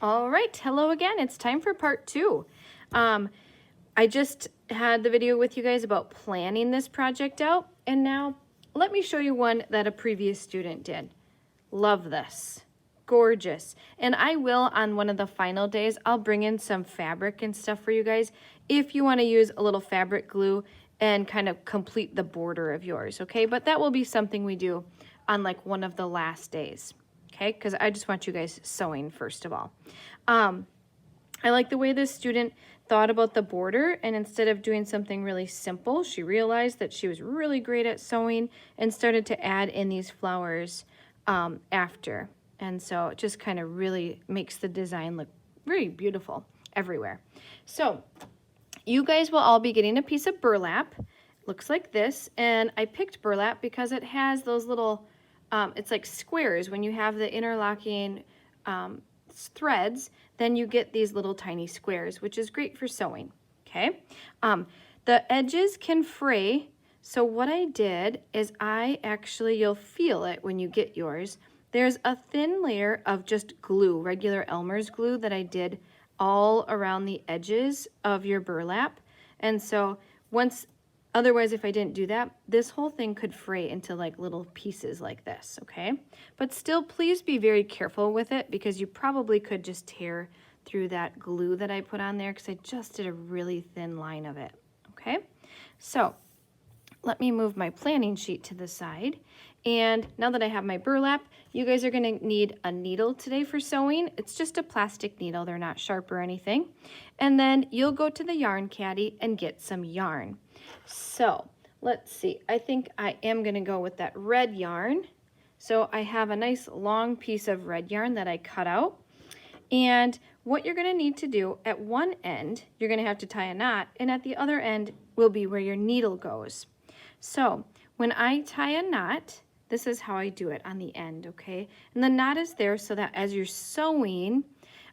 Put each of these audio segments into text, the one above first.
All right, hello again. It's time for part 2. I just had the video with you guys about planning this project out, and now let me show you one that a previous student did. Love this. Gorgeous. And I will, on one of the final days, I'll bring in some fabric and stuff for you guys if you want to use a little fabric glue and kind of complete the border of yours, okay? But that will be something we do on like one of the last days. Okay, because I just want you guys sewing first of all. I like the way this student thought about the border, and instead of doing something really simple, she realized that she was really great at sewing and started to add in these flowers after. And so it just kind of really makes the design look very beautiful everywhere. So you guys will all be getting a piece of burlap. Looks like this, and I picked burlap because it has those little it's like squares. When you have the interlocking threads, then you get these little tiny squares, which is great for sewing, okay? The edges can fray, so what I did is you'll feel it when you get yours. There's a thin layer of just glue, regular Elmer's glue that I did all around the edges of your burlap. And so otherwise, if I didn't do that, this whole thing could fray into like little pieces like this, okay? But still, please be very careful with it because you probably could just tear through that glue that I put on there because I just did a really thin line of it, okay? So let me move my planning sheet to the side. And now that I have my burlap, you guys are gonna need a needle today for sewing. It's just a plastic needle, they're not sharp or anything. And then you'll go to the yarn caddy and get some yarn. So let's see, I think I am gonna go with that red yarn. So I have a nice long piece of red yarn that I cut out. And what you're gonna need to do, at one end, you're gonna have to tie a knot, and at the other end will be where your needle goes. So when I tie a knot, this is how I do it on the end, okay? And the knot is there so that as you're sewing,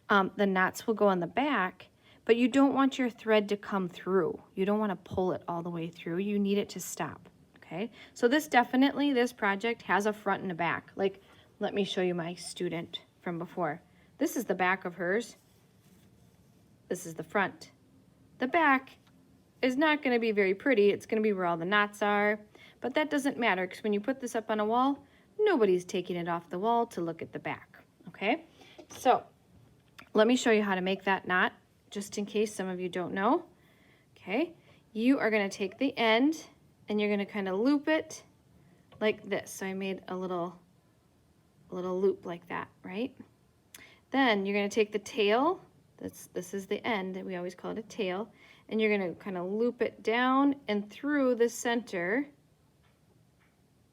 the knots will go on the back, but you don't want your thread to come through. You don't want to pull it all the way through. You need it to stop, okay? So this project has a front and a back. Like, let me show you my student from before. This is the back of hers. This is the front. The back is not going to be very pretty. It's going to be where all the knots are, but that doesn't matter because when you put this up on a wall, nobody's taking it off the wall to look at the back, okay? So let me show you how to make that knot, just in case some of you don't know, okay? You are going to take the end and you're going to kind of loop it like this. So I made a little loop like that, right? Then you're going to take the tail, this is the end, we always call it a tail, and you're going to kind of loop it down and through the center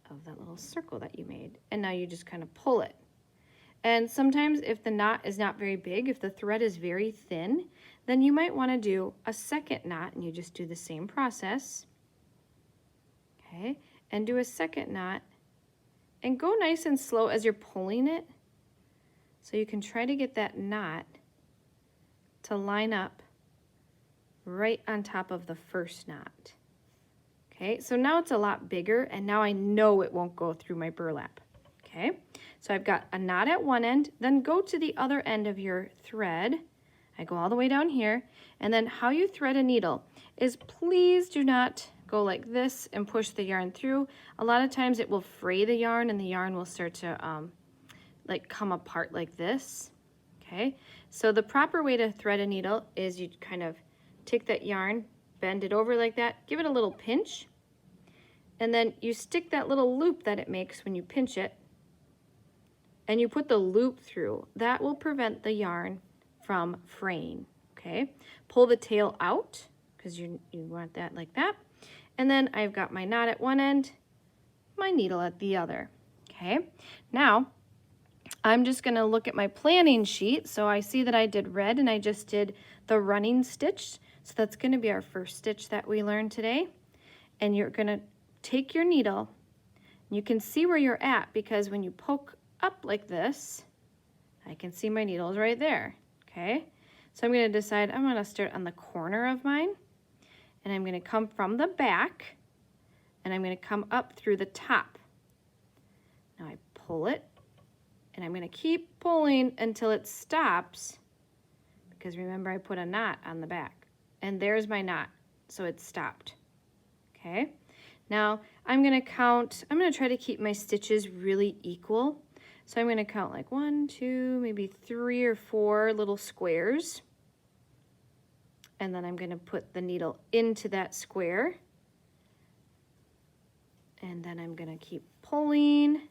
of that little circle that you made. And now you just kind of pull it. And sometimes if the knot is not very big, if the thread is very thin, then you might want to do a second knot, and you just do the same process, okay? And do a second knot, and go nice and slow as you're pulling it, so you can try to get that knot to line up right on top of the first knot. Okay, so now it's a lot bigger, and now I know it won't go through my burlap. Okay, so I've got a knot at one end, then go to the other end of your thread. I go all the way down here, and then how you thread a needle is please do not go like this and push the yarn through. A lot of times it will fray the yarn, and the yarn will start to like come apart like this. Okay, so the proper way to thread a needle is you kind of take that yarn, bend it over like that, give it a little pinch, and then you stick that little loop that it makes when you pinch it, and you put the loop through. That will prevent the yarn from fraying, okay? Pull the tail out, because you want that like that. And then I've got my knot at one end, my needle at the other, okay? Now, I'm just gonna look at my planning sheet. So I see that I did red, and I just did the running stitch. So that's gonna be our first stitch that we learned today. And you're gonna take your needle, and you can see where you're at because when you poke up like this, I can see my needles right there, okay? So I'm gonna decide I'm gonna start on the corner of mine, and I'm gonna come from the back, and I'm gonna come up through the top. Now I pull it, and I'm gonna keep pulling until it stops because remember I put a knot on the back. And there's my knot, so it's stopped. Okay, now I'm going to try to keep my stitches really equal. So I'm going to count like 1, 2, maybe 3 or 4 little squares. And then I'm going to put the needle into that square. And then I'm going to keep pulling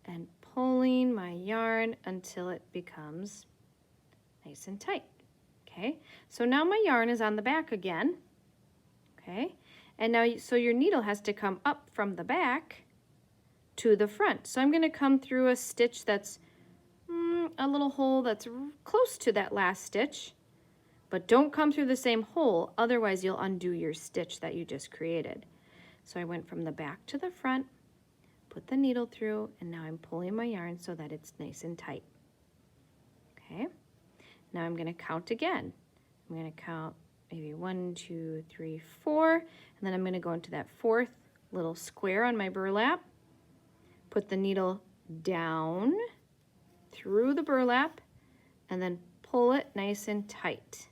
and pulling my yarn until it becomes nice and tight. Okay, so now my yarn is on the back again. Okay, and now so your needle has to come up from the back to the front. So I'm going to come through a stitch that's a little hole that's close to that last stitch, but don't come through the same hole, otherwise you'll undo your stitch that you just created. So I went from the back to the front, put the needle through, and now I'm pulling my yarn so that it's nice and tight. Okay, now I'm going to count again. I'm going to count maybe 1, 2, 3, 4, and then I'm going to go into that 4th little square on my burlap, put the needle down through the burlap, and then pull it nice and tight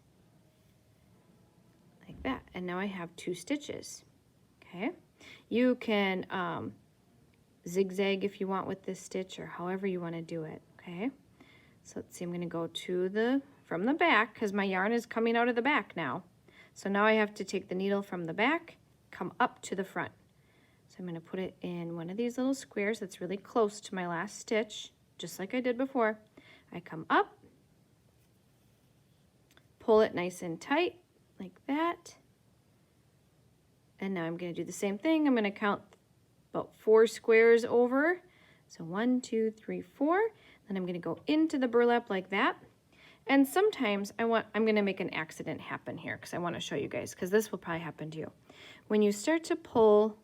like that. And now I have 2 stitches. Okay, you can zigzag if you want with this stitch, or however you want to do it. Okay, so let's see, I'm going to go to from the back, because my yarn is coming out of the back now. So now I have to take the needle from the back, come up to the front. So I'm going to put it in one of these little squares that's really close to my last stitch, just like I did before. I come up, pull it nice and tight like that. And now I'm going to do the same thing. I'm going to count about 4 squares over. So 1, 2, 3, 4. Then I'm going to go into the burlap like that. And sometimes I'm going to make an accident happen here, because I want to show you guys, because this will probably happen to you. When you start to pull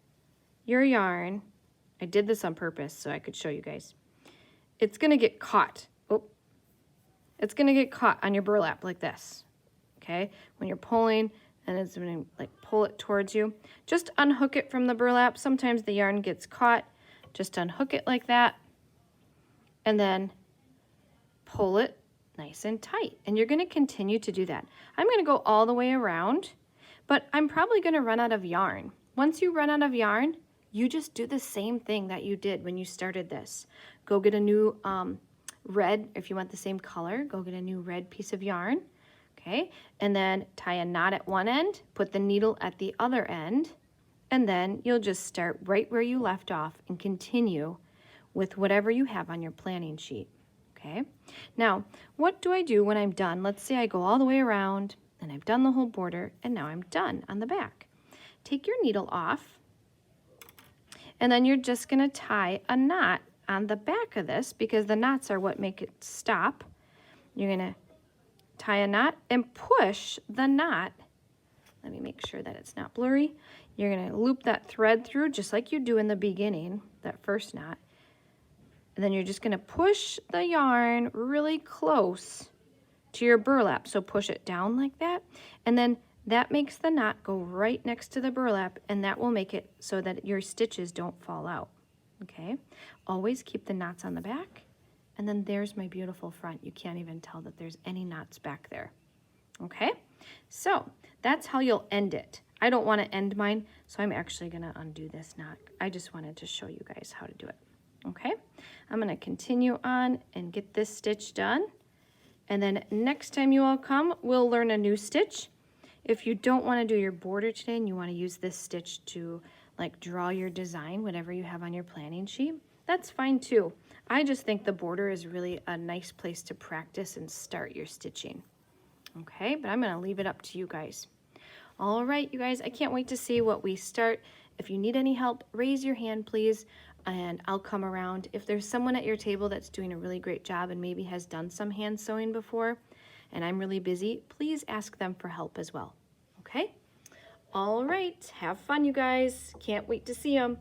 your yarn, I did this on purpose so I could show you guys. It's going to get caught. Oh, it's going to get caught on your burlap like this. Okay, when you're pulling, and it's going to like pull it towards you. Just unhook it from the burlap. Sometimes the yarn gets caught. Just unhook it like that, and then pull it nice and tight. And you're going to continue to do that. I'm going to go all the way around, but I'm probably going to run out of yarn. Once you run out of yarn, you just do the same thing that you did when you started this. Go get a new red, if you want the same color, go get a new red piece of yarn. Okay, and then tie a knot at one end, put the needle at the other end, and then you'll just start right where you left off and continue with whatever you have on your planning sheet. Okay, now what do I do when I'm done? Let's say I go all the way around and I've done the whole border, and now I'm done on the back. Take your needle off, and then you're just going to tie a knot on the back of this, because the knots are what make it stop. You're going to tie a knot and push the knot. Let me make sure that it's not blurry. You're going to loop that thread through just like you do in the beginning, that first knot. And then you're just going to push the yarn really close to your burlap. So push it down like that. And then that makes the knot go right next to the burlap, and that will make it so that your stitches don't fall out. Okay? Always keep the knots on the back. And then there's my beautiful front. You can't even tell that there's any knots back there. Okay? So that's how you'll end it. I don't want to end mine, so I'm actually going to undo this knot. I just wanted to show you guys how to do it. Okay? I'm going to continue on and get this stitch done. And then next time you all come, we'll learn a new stitch. If you don't want to do your border today and you want to use this stitch to like draw your design, whatever you have on your planning sheet, that's fine too. I just think the border is really a nice place to practice and start your stitching. Okay, but I'm going to leave it up to you guys. All right, you guys, I can't wait to see what we start. If you need any help, raise your hand, please, and I'll come around. If there's someone at your table that's doing a really great job and maybe has done some hand sewing before, and I'm really busy, please ask them for help as well. Okay? All right, have fun, you guys. Can't wait to see them.